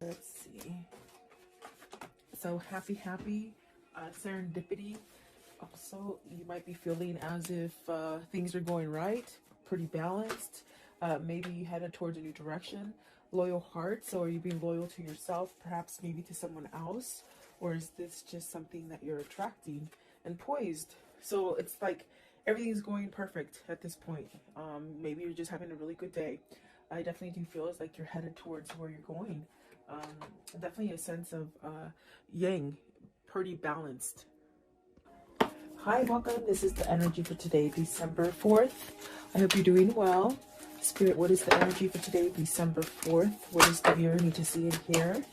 Let's see. So happy serendipity. Also, you might be feeling as if things are going right, pretty balanced. Maybe you headed towards a new direction. Loyal heart. So are you being loyal to yourself, perhaps maybe to someone else? Or is this just something that you're attracting? And poised. So it's like everything's going perfect at this point. Maybe you're just having a really good day. I definitely do feel it's like you're headed towards where you're going. Definitely a sense of yang, pretty balanced. Hi, welcome. This is the energy for today, December 4th. I hope you're doing well. Spirit, what is the energy for today, December 4th? What does the viewer need to see and hear?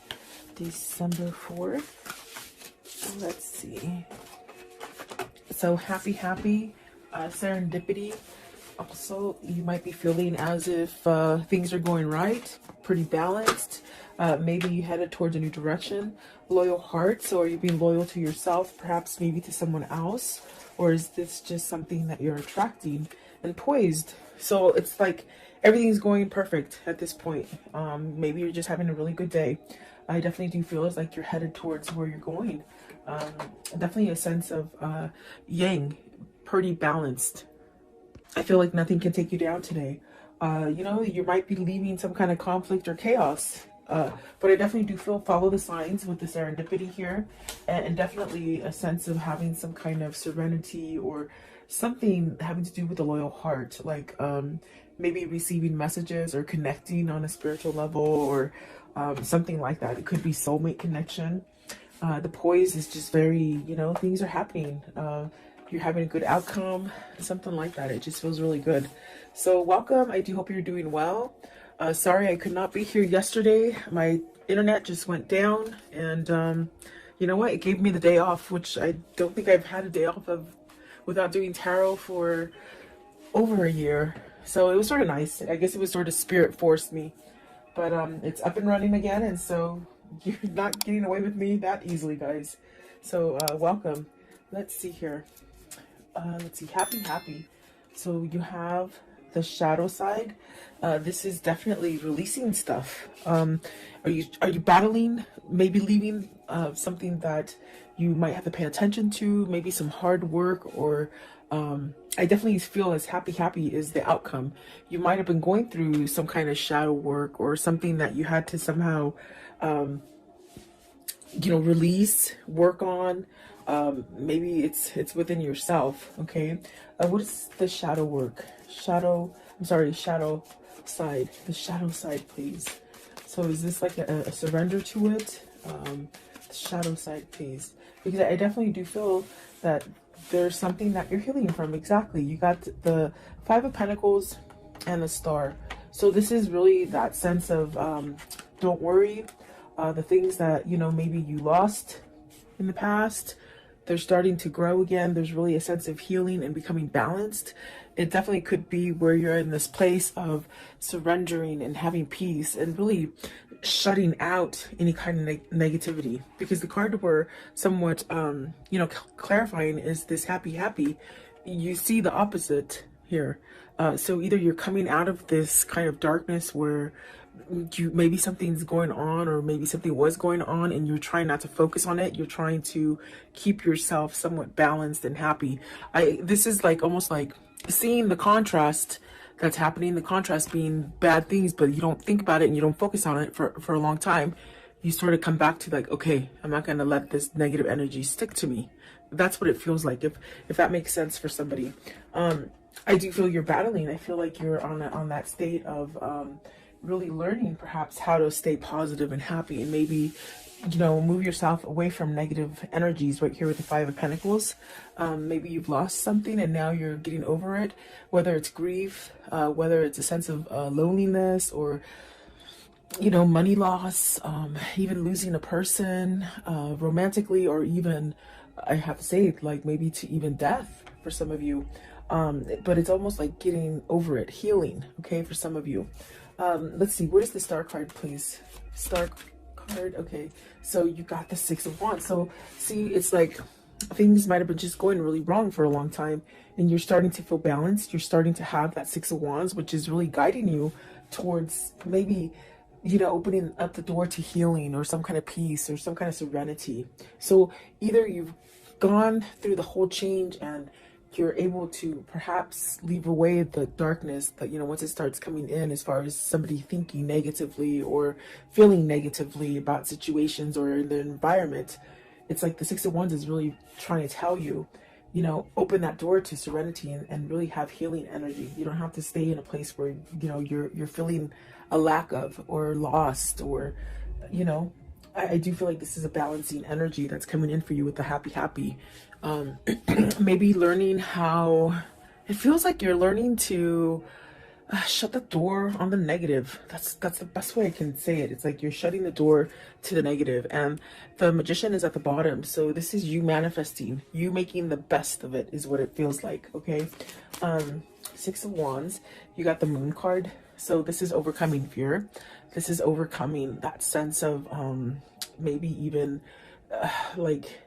December 4th. Let's see. So happy serendipity. Also, you might be feeling as if things are going right, pretty balanced. Maybe you headed towards a new direction. Loyal heart. So are you being loyal to yourself, perhaps maybe to someone else? Or is this just something that you're attracting? And poised. So it's like everything's going perfect at this point. Maybe you're just having a really good day. I definitely do feel it's like you're headed towards where you're going. Definitely a sense of yang, pretty balanced. I feel like nothing can take you down today. You might be leaving some kind of conflict or chaos. But I definitely do feel follow the signs with the serendipity here, and definitely a sense of having some kind of serenity or something having to do with the loyal heart, like maybe receiving messages or connecting on a spiritual level or something like that. It could be soulmate connection. The poise is just very, things are happening. You're having a good outcome, something like that. It just feels really good. So welcome. I do hope you're doing well. Sorry I could not be here yesterday. My internet just went down, and you know what? It gave me the day off, which I don't think I've had a day off of without doing tarot for over a year. So it was sort of nice. I guess it was sort of spirit forced me. But it's up and running again, and so you're not getting away with me that easily, guys. So welcome. Let's see here. Let's see. Happy. So you have the shadow side. This is definitely releasing stuff. Are you battling, maybe leaving something that you might have to pay attention to, maybe some hard work, or I definitely feel as happy is the outcome. You might have been going through some kind of shadow work or something that you had to somehow release, work on. Maybe it's within yourself. Okay. What is the shadow work? Shadow side. The shadow side, please. So is this like a surrender to it? The shadow side, please. Because I definitely do feel that there's something that you're healing from. Exactly. You got the Five of Pentacles and the Star. So this is really that sense of don't worry. The things that, maybe you lost in the past, they're starting to grow again. There's really a sense of healing and becoming balanced. It definitely could be where you're in this place of surrendering and having peace and really shutting out any kind of negativity. Because the card we're somewhat, clarifying is this happy. You see the opposite here. So either you're coming out of this kind of darkness where maybe something's going on, or maybe something was going on and you're trying not to focus on it. You're trying to keep yourself somewhat balanced and happy. This is like almost like seeing the contrast that's happening, the contrast being bad things, but you don't think about it and you don't focus on it for a long time. You sort of come back to like, okay, I'm not going to let this negative energy stick to me. That's what it feels like, if that makes sense for somebody. I do feel you're battling. I feel like you're on that state of really learning perhaps how to stay positive and happy, and maybe move yourself away from negative energies. Right here with the Five of Pentacles, maybe you've lost something and now you're getting over it, whether it's grief, whether it's a sense of loneliness, or money loss, even losing a person romantically, or even, I have to say, like maybe to even death for some of you. But it's almost like getting over it, healing, okay, for some of you. Let's see, what is the Star card, please? Star card. Okay, so you got the Six of Wands. So see, it's like things might have been just going really wrong for a long time, and you're starting to feel balanced. You're starting to have that Six of Wands, which is really guiding you towards maybe you know, opening up the door to healing or some kind of peace or some kind of serenity. So either you've gone through the whole change and you're able to perhaps leave away the darkness that, you know, once it starts coming in, as far as somebody thinking negatively or feeling negatively about situations or the environment. It's like the Six of Wands is really trying to tell you, you know, open that door to serenity and really have healing energy. You don't have to stay in a place where, you know, you're feeling a lack of or lost or, you know, I do feel like this is a balancing energy that's coming in for you with the happy. Maybe learning how, it feels like you're learning to shut the door on the negative. That's the best way I can say it. It's like you're shutting the door to the negative, and the Magician is at the bottom. So this is you manifesting, you making the best of it is what it feels like. Okay. Six of Wands, you got the Moon card. So this is overcoming fear. This is overcoming that sense of maybe even like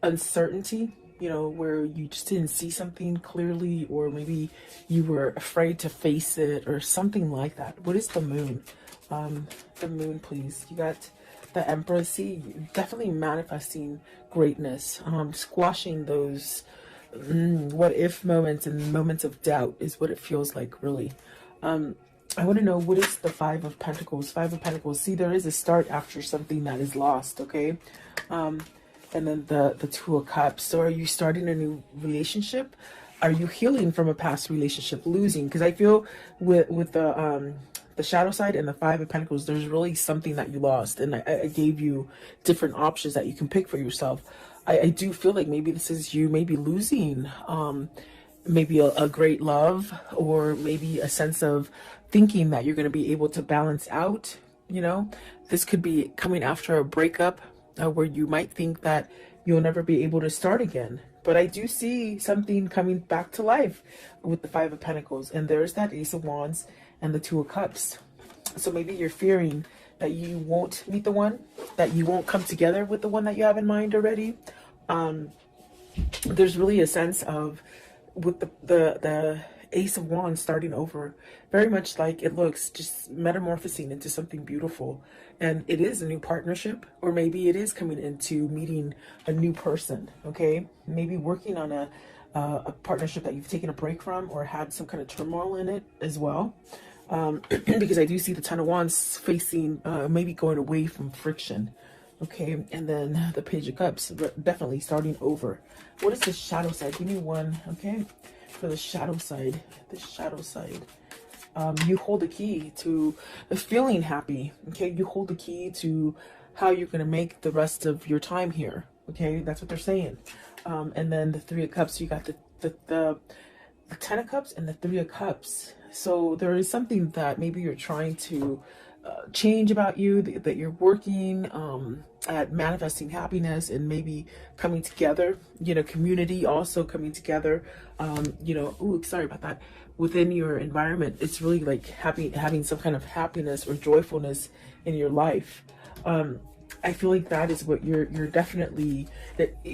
uncertainty, you know, where you just didn't see something clearly, or maybe you were afraid to face it or something like that. What is the Moon? The Moon, please. You got the Empress. See, definitely manifesting greatness, squashing those what if moments and moments of doubt is what it feels like, really. I want to know, what is the Five of Pentacles? Five of Pentacles. See, there is a start after something that is lost, okay? And then the Two of Cups. So are you starting a new relationship? Are you healing from a past relationship, losing? Because I feel with the shadow side and the Five of Pentacles, there's really something that you lost. And I gave you different options that you can pick for yourself. I do feel like maybe this is you maybe losing maybe a great love, or maybe a sense of thinking that you're going to be able to balance out, you know. This could be coming after a breakup where you might think that you'll never be able to start again. But I do see something coming back to life with the Five of Pentacles, and there's that Ace of Wands and the Two of Cups. So maybe you're fearing that you won't meet the one, that you won't come together with the one that you have in mind already. There's really a sense of, with the Ace of Wands starting over, very much like it looks, just metamorphosing into something beautiful. And it is a new partnership, or maybe it is coming into meeting a new person, okay? Maybe working on a partnership that you've taken a break from, or had some kind of turmoil in it as well. Because I do see the Ten of Wands facing, maybe going away from friction. Okay, and then the Page of Cups, definitely starting over. What is the shadow side? Give me one, okay? For the shadow side, you hold the key to feeling happy, okay? You hold the key to how you're going to make the rest of your time here, okay? That's what they're saying. And then the Three of Cups, you got the Ten of Cups and the Three of Cups. So there is something that maybe you're trying to change about you, that you're working at manifesting happiness and maybe coming together, you know, community also coming together, you know, ooh, sorry about that, within your environment. It's really like having some kind of happiness or joyfulness in your life. I feel like that is what you're definitely,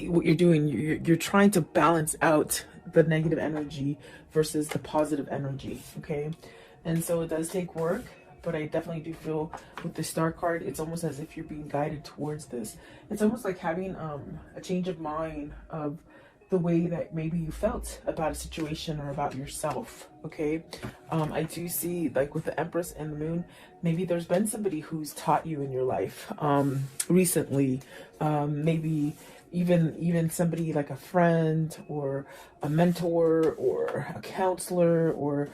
what you're doing. You're trying to balance out the negative energy versus the positive energy, okay? And so it does take work. But I definitely do feel with the Star card, it's almost as if you're being guided towards this. It's almost like having a change of mind of the way that maybe you felt about a situation or about yourself, okay? I do see, like with the Empress and the Moon, maybe there's been somebody who's taught you in your life recently. Maybe even somebody like a friend or a mentor or a counselor, or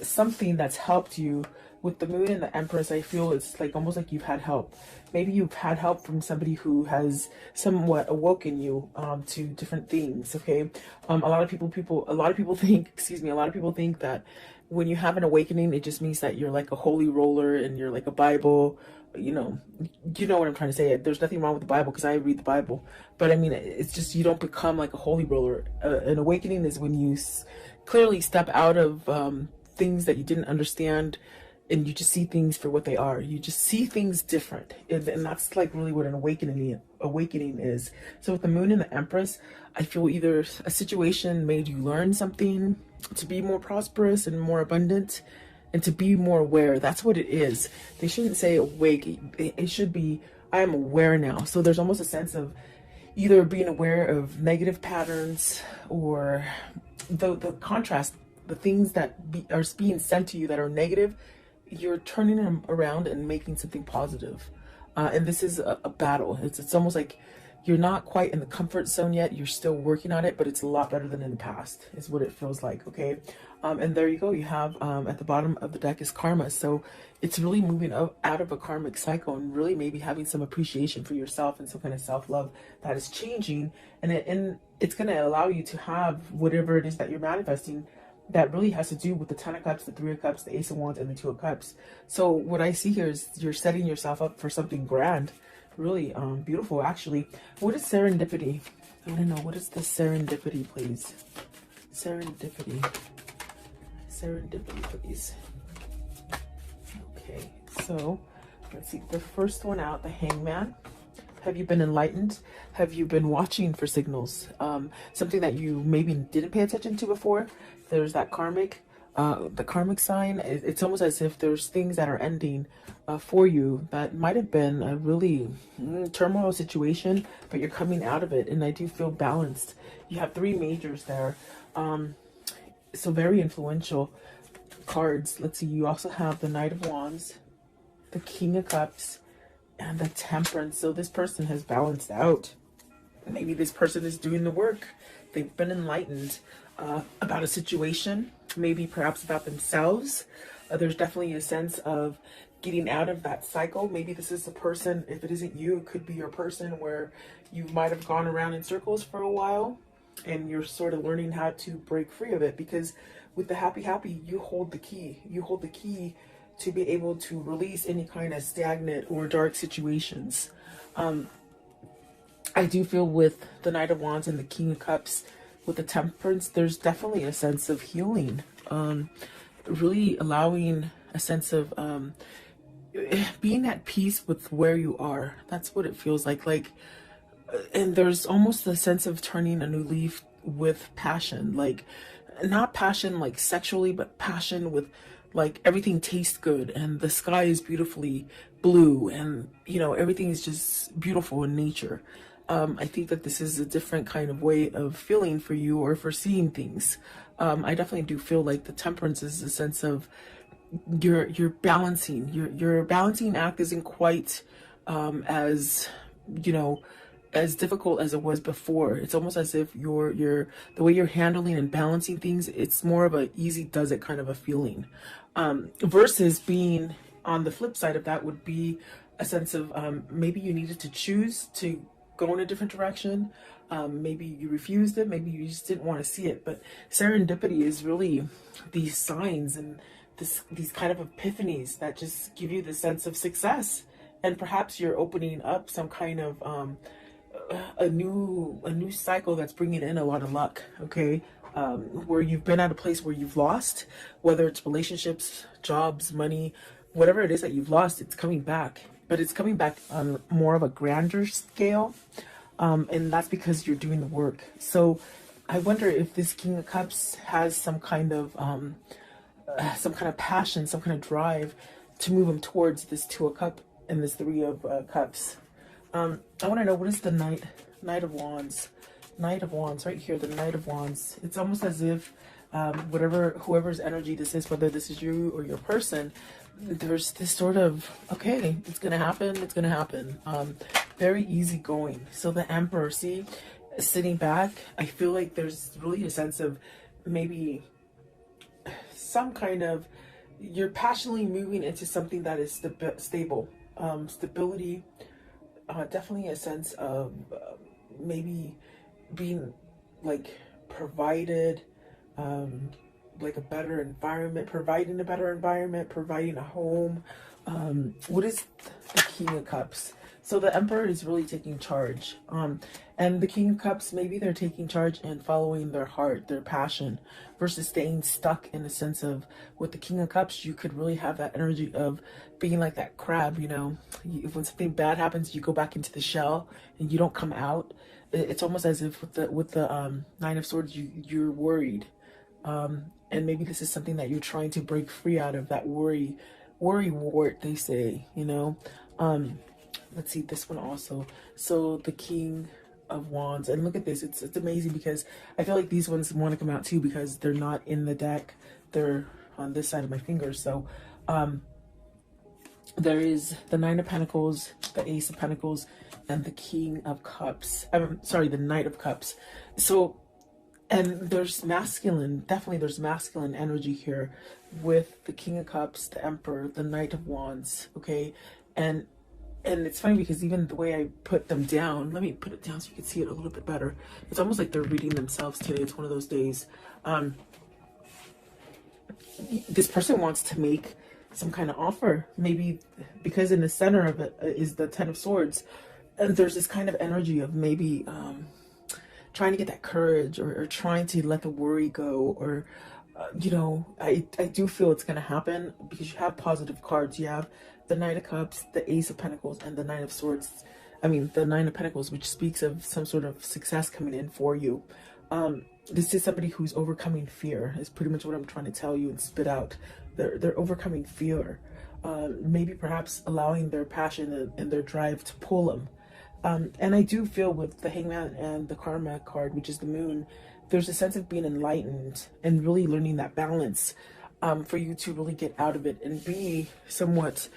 something that's helped you. With the Moon and the Empress, I feel it's like almost like you've had help. Maybe you've had help from somebody who has somewhat awoken you to different things. Okay, a lot of people think, a lot of people think that when you have an awakening, it just means that you're like a holy roller and you're like a Bible. You know what I'm trying to say. There's nothing wrong with the Bible because I read the Bible, but I mean, it's just you don't become like a holy roller. An awakening is when you clearly step out of things that you didn't understand, and you just see things for what they are. You just see things different, and that's like really what an awakening is. So with the Moon and the Empress, I feel either a situation made you learn something to be more prosperous and more abundant, and to be more aware. That's what it is. They shouldn't say awake. It should be, I am aware now. So there's almost a sense of either being aware of negative patterns, or the contrast, the things that are being sent to you that are negative, you're turning them around and making something positive. And this is a battle. It's almost like you're not quite in the comfort zone yet. You're still working on it, but it's a lot better than in the past, is what it feels like, okay? And there you go. You have at the bottom of the deck is karma. So it's really moving out of a karmic cycle, and really maybe having some appreciation for yourself and some kind of self-love that is changing. And it's going to allow you to have whatever it is that you're manifesting that really has to do with the 10 of Cups, the 3 of Cups, the Ace of Wands, and the 2 of Cups. So what I see here is you're setting yourself up for something grand. Really beautiful, actually. What is serendipity? I want to know, what is the serendipity, please? Serendipity. Serendipity, please. Okay, so let's see. The first one out, the Hangman. Have you been enlightened? Have you been watching for signals? Something that you maybe didn't pay attention to before. There's that karmic, the karmic sign. It's almost as if there's things that are ending for you that might have been a really turmoil situation, but you're coming out of it. And I do feel balanced. You have 3 majors there. So very influential cards. Let's see. You also have the Knight of Wands, the King of Cups, and the Temperance. So this person has balanced out. Maybe this person is doing the work. They've been enlightened about a situation, maybe perhaps about themselves. There's definitely a sense of getting out of that cycle. Maybe this is a person, if it isn't you, it could be your person, where you might have gone around in circles for a while and you're sort of learning how to break free of it. Because with the happy, you hold the key. You hold the key to be able to release any kind of stagnant or dark situations. I do feel with the Knight of Wands and the King of Cups, with the Temperance, there's definitely a sense of healing. Really allowing a sense of being at peace with where you are. That's what it feels like. And there's almost a sense of turning a new leaf with passion. Like, not passion like sexually, but passion with like everything tastes good and the sky is beautifully blue, and you know, everything is just beautiful in nature. I think that this is a different kind of way of feeling for you, or for seeing things. I definitely do feel like the Temperance is a sense of you're balancing. Your balancing act isn't quite as, you know, as difficult as it was before. It's almost as if the way you're handling and balancing things, it's more of a easy does it kind of a feeling. Versus being on the flip side of that would be a sense of maybe you needed to choose to go in a different direction. Maybe you refused it, maybe you just didn't want to see it. But serendipity is really these signs and these kind of epiphanies that just give you the sense of success. And perhaps you're opening up some kind of a new cycle that's bringing in a lot of luck, okay? Where you've been at a place where you've lost, whether it's relationships, jobs, money, whatever it is that you've lost, it's coming back. But it's coming back on more of a grander scale, and that's because you're doing the work. So I wonder if this King of Cups has some kind of passion, some kind of drive to move him towards this 2 of Cups and this 3 of Cups. I want to know, what is the Knight of Wands? Knight of Wands, right here, the Knight of Wands. It's almost as if whoever's energy this is, whether this is you or your person, there's this sort of, okay, it's gonna happen. Very easygoing. So the Emperor, see, sitting back, I feel like there's really a sense of maybe some kind of, you're passionately moving into something that is stable. Stability, definitely a sense of maybe being like provided, like a better environment, providing a home. What is the King of Cups? So the Emperor is really taking charge. And the King of Cups, maybe they're taking charge and following their heart, their passion, versus staying stuck in the sense of, with the King of Cups, you could really have that energy of being like that crab, you know, when something bad happens, you go back into the shell and you don't come out. It's almost as if with the 9 of Swords, you're worried. And maybe this is something that you're trying to break free out of, that worry wart, they say, you know. Let's see this one also. So the King of Wands, and look at this, it's amazing, because I feel like these ones want to come out too, because they're not in the deck, they're on this side of my fingers. So there is the Nine of Pentacles, the Ace of Pentacles, and the King of Cups. I'm sorry, the Knight of Cups. So, and there's masculine, definitely there's masculine energy here with the King of Cups, the Emperor, the Knight of Wands, okay? And it's funny because even the way I put them down, let me put it down so you can see it a little bit better. It's almost like they're reading themselves today. It's one of those days. This person wants to make some kind of offer, maybe because in the center of it is the Ten of Swords, and there's this kind of energy of maybe trying to get that courage, or trying to let the worry go, or you know, I do feel it's going to happen, because you have positive cards. You have the Knight of Cups, the Ace of Pentacles, and the Nine of Swords. I mean, the Nine of Pentacles, which speaks of some sort of success coming in for you. This is somebody who's overcoming fear, is pretty much what I'm trying to tell you and spit out. They're overcoming fear, maybe perhaps allowing their passion and their drive to pull them. And I do feel with the Hangman and the Karma card, which is the Moon, there's a sense of being enlightened and really learning that balance, for you to really get out of it and be somewhat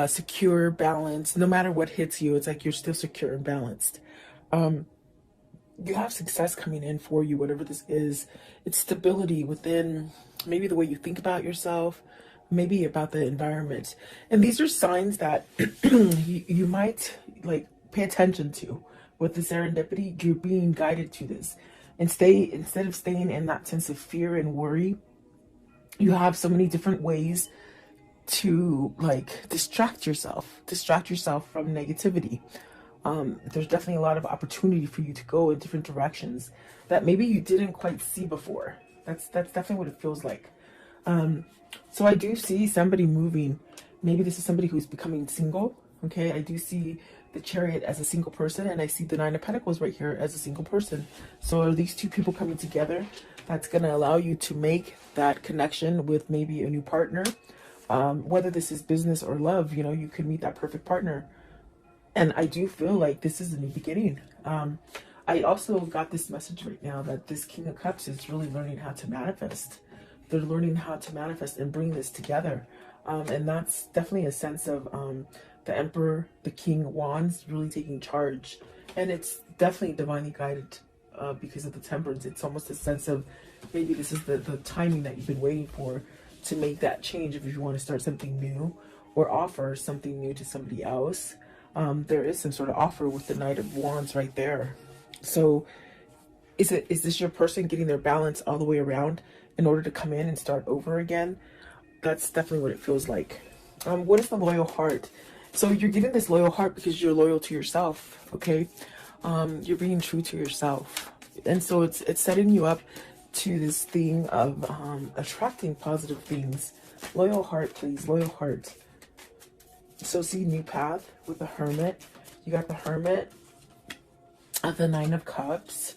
secure, balanced. No matter what hits you, it's like you're still secure and balanced. You have success coming in for you, whatever this is. It's stability within maybe the way you think about yourself, maybe about the environment. And these are signs that you might like pay attention to. With the serendipity, you're being guided to this. And instead of staying in that sense of fear and worry, you have so many different ways to like distract yourself from negativity. There's definitely a lot of opportunity for you to go in different directions that maybe you didn't quite see before. That's definitely what it feels like. So I do see somebody moving. Maybe this is somebody who's becoming single. Okay, I do see the Chariot as a single person, and I see the Nine of Pentacles right here as a single person. So are these two people coming together? That's going to allow you to make that connection with maybe a new partner. Whether this is business or love, you know, you could meet that perfect partner. And I do feel like this is a new beginning. I also got this message right now that this King of Cups is really learning how to manifest. They're learning how to manifest and bring this together. And that's definitely a sense of the Emperor, the King of Wands, really taking charge. And it's definitely divinely guided because of the Temperance. It's almost a sense of maybe this is the timing that you've been waiting for to make that change if you want to start something new or offer something new to somebody else. There is some sort of offer with the Knight of Wands right there. So is this your person getting their balance all the way around in order to come in and start over again? That's definitely what it feels like. What is the loyal heart? So you're getting this loyal heart because you're loyal to yourself, okay? You're being true to yourself. And so it's setting you up to this thing of attracting positive things. Loyal heart, please, loyal heart. So see, new path with the Hermit. You got the Hermit, the Nine of Cups,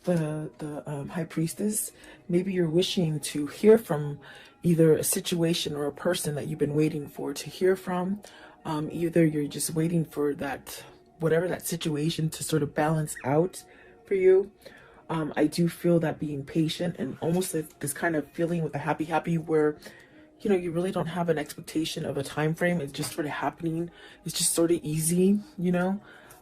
the High Priestess. Maybe you're wishing to hear from either a situation or a person that you've been waiting for to hear from. Either you're just waiting for that, whatever that situation to sort of balance out for you. I do feel that being patient and almost this kind of feeling with the happy where, you know, you really don't have an expectation of a time frame. It's just sort of happening. It's just sort of easy, you know.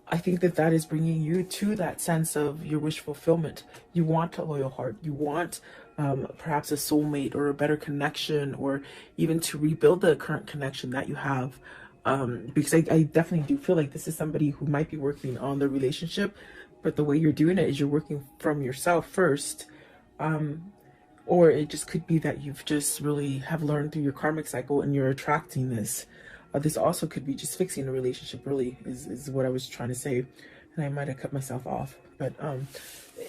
I think that is bringing you to that sense of your wish fulfillment. You want a loyal heart. You want perhaps a soulmate or a better connection, or even to rebuild the current connection that you have. Because I definitely do feel like this is somebody who might be working on the relationship, but the way you're doing it is you're working from yourself first. Or it just could be that you've just really have learned through your karmic cycle and you're attracting this. This also could be just fixing a relationship, really, is what I was trying to say. And I might have cut myself off. But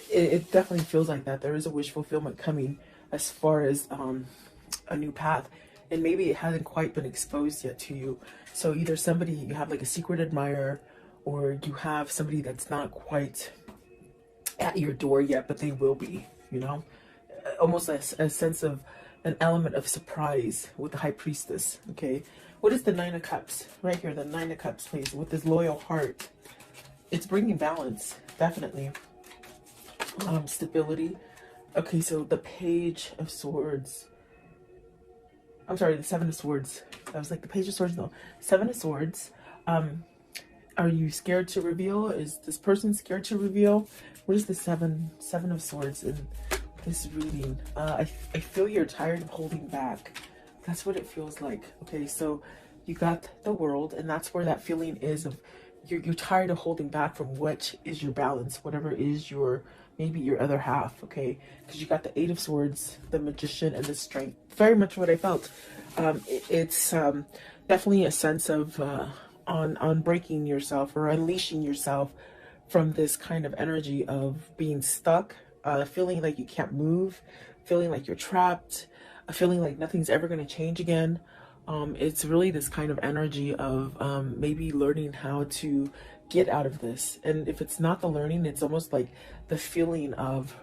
it definitely feels like that. There is a wish fulfillment coming as far as a new path. And maybe it hasn't quite been exposed yet to you. So either somebody, you have like a secret admirer, or you have somebody that's not quite at your door yet, but they will be, you know. almost a sense of an element of surprise with the High Priestess. Okay, what is the Nine of Cups right here? The Nine of Cups, please, with this loyal heart. It's bringing balance, definitely. Stability. Okay, so the Page of Swords. I'm sorry, the Seven of Swords. I was like, the Page of Swords, no. Seven of Swords. Are you scared to reveal? Is this person scared to reveal? What is the Seven of Swords in this reading? I feel you're tired of holding back. That's what it feels like. Okay, so you got the World, and that's where that feeling is of you're tired of holding back from what is your balance, whatever is your, maybe your other half, okay? Because you got the Eight of Swords, the Magician, and the Strength. Very much what I felt. It's definitely a sense of on breaking yourself or unleashing yourself from this kind of energy of being stuck, feeling like you can't move, feeling like you're trapped, feeling like nothing's ever going to change again. It's really this kind of energy of maybe learning how to get out of this. And if it's not the learning, it's almost like the feeling of,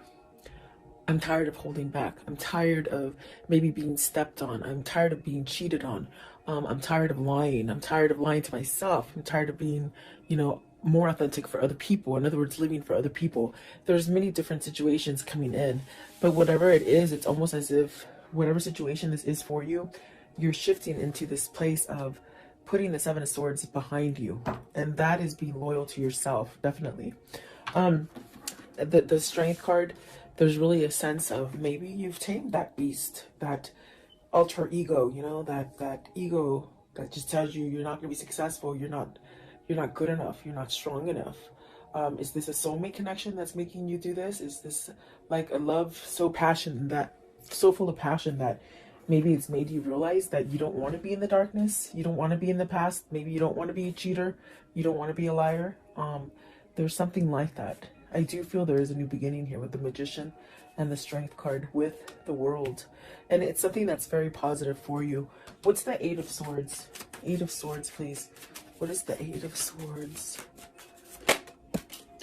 I'm tired of holding back. I'm tired of maybe being stepped on. I'm tired of being cheated on. I'm tired of lying. I'm tired of lying to myself. I'm tired of being, you know, more authentic for other people. In other words, living for other people. There's many different situations coming in, but whatever it is, it's almost as if whatever situation this is for you, you're shifting into this place of putting the Seven of Swords behind you. And that is being loyal to yourself, definitely. The Strength card, there's really a sense of maybe you've tamed that beast, that alter ego, you know, that ego that just tells you you're not going to be successful, you're not good enough, you're not strong enough. Is this a soulmate connection that's making you do this? Is this like a love so full of passion that maybe it's made you realize that you don't want to be in the darkness, you don't want to be in the past, maybe you don't want to be a cheater, you don't want to be a liar? There's something like that. I do feel there is a new beginning here with the Magician and the Strength card with the World. And it's something that's very positive for you. What's the Eight of Swords? Eight of Swords, please. What is the Eight of Swords?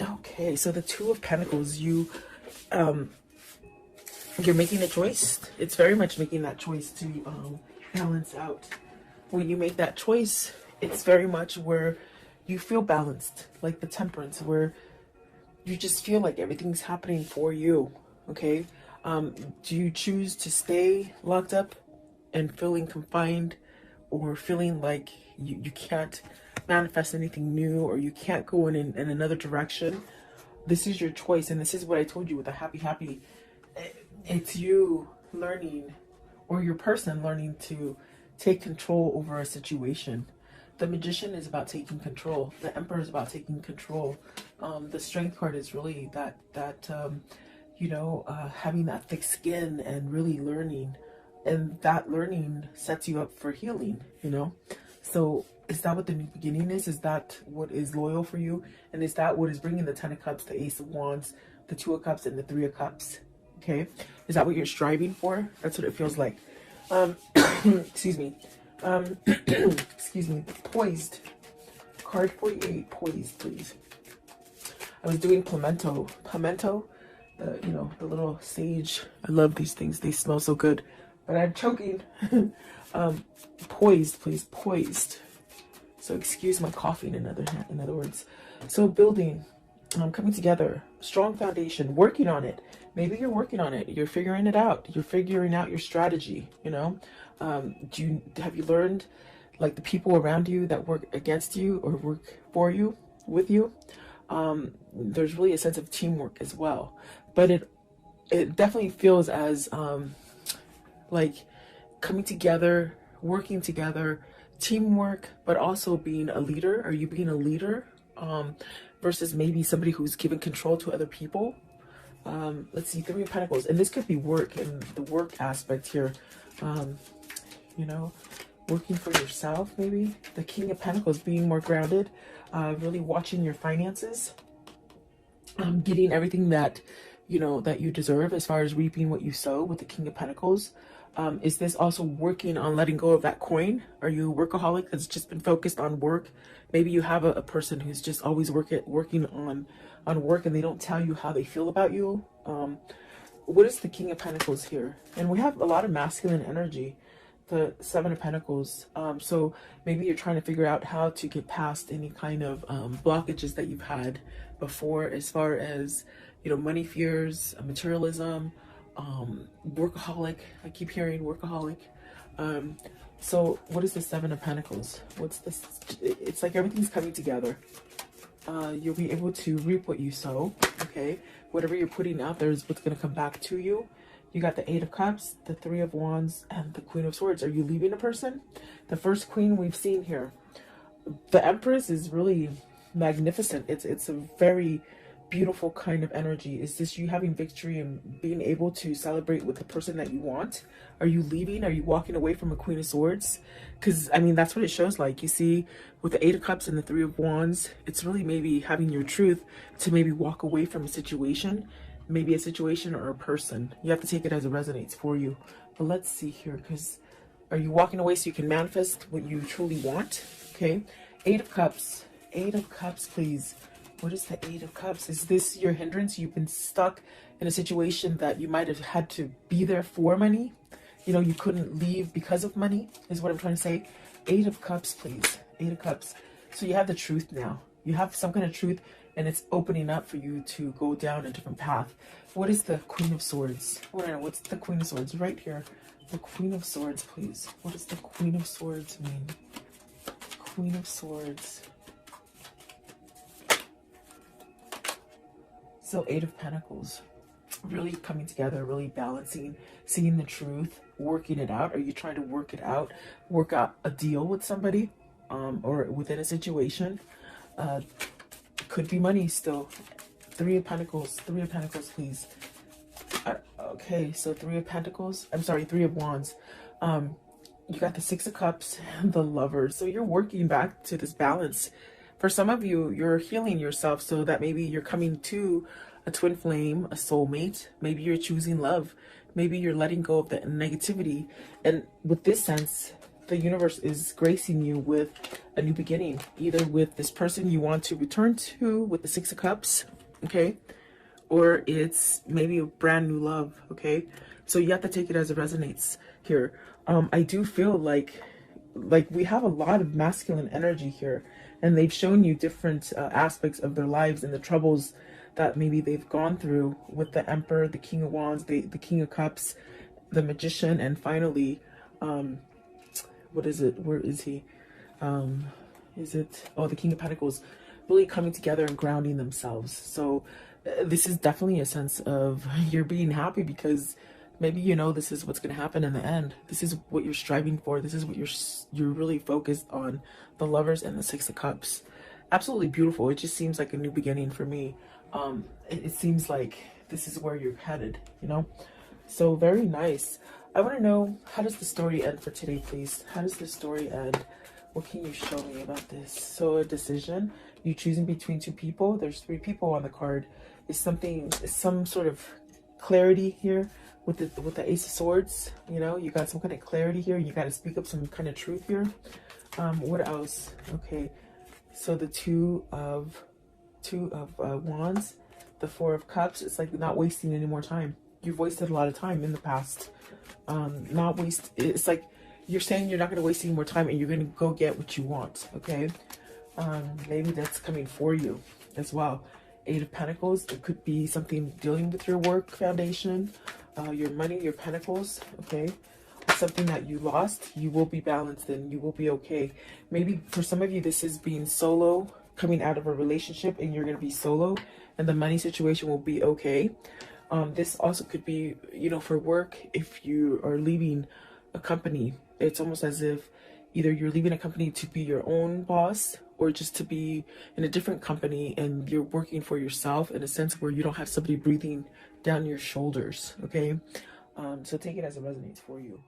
Okay, so the Two of Pentacles, you're making a choice. It's very much making that choice to balance out. When you make that choice, it's very much where you feel balanced, like the Temperance, where you just feel like everything's happening for you, okay? Do you choose to stay locked up and feeling confined, or feeling like you can't manifest anything new, or you can't go in another direction? This is your choice, and this is what I told you with the happy. It's you learning, or your person learning to take control over a situation. The Magician is about taking control. The Emperor is about taking control. The Strength card is really that having that thick skin and really learning. And that learning sets you up for healing, you know? So is that what the new beginning is? Is that what is loyal for you? And is that what is bringing the Ten of Cups, the Ace of Wands, the Two of Cups, and the Three of Cups? Okay? Is that what you're striving for? That's what it feels like. Excuse me. Excuse me. Poised. Card 48. Poised, please. I was doing pimento. Pimento, the little sage. I love these things. They smell so good. But I'm choking. Poised, please. Poised. So excuse my coughing, in other words. So building, coming together, strong foundation, working on it. Maybe you're working on it. You're figuring it out. You're figuring out your strategy, you know? Have you learned, like, the people around you that work against you or work for you, with you? There's really a sense of teamwork as well. But it definitely feels as, like, coming together, working together, teamwork, but also being a leader. Are you being a leader? Versus maybe somebody who's giving control to other people. Let's see, Three of Pentacles. And this could be work, and the work aspect here. Working for yourself, maybe. The King of Pentacles, being more grounded. Really watching your finances. Getting everything that you deserve, as far as reaping what you sow with the King of Pentacles. Is this also working on letting go of that coin? Are you a workaholic that's just been focused on work? Maybe you have a person who's just always working on work, and they don't tell you how they feel about you. what is the King of Pentacles here? And we have a lot of masculine energy, the Seven of Pentacles. So maybe you're trying to figure out how to get past any kind of blockages that you've had before, as far as, you know, money fears, materialism, workaholic. I keep hearing workaholic. So what is the Seven of Pentacles? What's this? It's like everything's coming together. You'll be able to reap what you sow. Okay, whatever you're putting out there is what's going to come back to you. You got the Eight of Cups, the Three of Wands, and the Queen of Swords. Are you leaving a person? The first queen we've seen here. The Empress is really magnificent. It's a very beautiful kind of energy. Is this you having victory and being able to celebrate with the person that you want? Are you leaving? Are you walking away from a Queen of Swords? Because, I mean, that's what it shows like. You see, with the Eight of Cups and the Three of Wands, it's really maybe having your truth to maybe walk away from a situation, maybe a situation or a person. You have to take it as it resonates for you. But let's see here, because are you walking away so you can manifest what you truly want? Okay, Eight of Cups. Eight of Cups, please. What is the Eight of Cups? Is this your hindrance? You've been stuck in a situation that you might have had to be there for money. You know, you couldn't leave because of money, is what I'm trying to say. Eight of Cups, please. Eight of Cups. So you have the truth now. You have some kind of truth, and it's opening up for you to go down a different path. What is the Queen of Swords? What's the Queen of Swords? Right here. The Queen of Swords, please. What does the Queen of Swords mean? Queen of Swords. So Eight of Pentacles. Really coming together, really balancing, seeing the truth, working it out. Are you trying to work it out? Work out a deal with somebody, or within a situation? Could be money still. Three of Pentacles. Three of Pentacles, please. Okay, so Three of Pentacles. I'm sorry, Three of Wands. You got the Six of Cups and the Lovers. So you're working back to this balance. For some of you, you're healing yourself so that maybe you're coming to a twin flame, a soulmate. Maybe you're choosing love. Maybe you're letting go of the negativity. And with this sense, the universe is gracing you with a new beginning, either with this person you want to return to with the Six of Cups, okay? Or it's maybe a brand new love, okay? So you have to take it as it resonates here. I do feel like we have a lot of masculine energy here, and they've shown you different aspects of their lives and the troubles that maybe they've gone through with the Emperor, the King of Wands, the King of Cups, the Magician, and finally, what is it? Where is he? Is it? Oh, the King of Pentacles, really coming together and grounding themselves. So this is definitely a sense of you're being happy because maybe you know this is what's going to happen in the end. This is what you're striving for. This is what you're really focused on. The Lovers and the Six of Cups. Absolutely beautiful. It just seems like a new beginning for me. It seems like this is where you're headed, you know? So very nice. I want to know, how does the story end for today, please? How does the story end? What can you show me about this? So a decision, you choosing between two people. There's three people on the card. Is some sort of clarity here with the Ace of Swords? You know, you got some kind of clarity here. You got to speak up some kind of truth here. What else? Okay, so the Two of Wands, the Four of Cups. It's like not wasting any more time. You've wasted a lot of time in the past. It's like you're saying you're not going to waste any more time and you're going to go get what you want. Okay, maybe that's coming for you as well. Eight of Pentacles. It could be something dealing with your work foundation, your money, your pentacles. Okay, something that you lost. You will be balanced and you will be okay. Maybe for some of you this is being solo, coming out of a relationship, and you're going to be solo and the money situation will be okay. This also could be, you know, for work. If you are leaving a company, it's almost as if either you're leaving a company to be your own boss or just to be in a different company and you're working for yourself in a sense where you don't have somebody breathing down your shoulders. Okay, so take it as it resonates for you.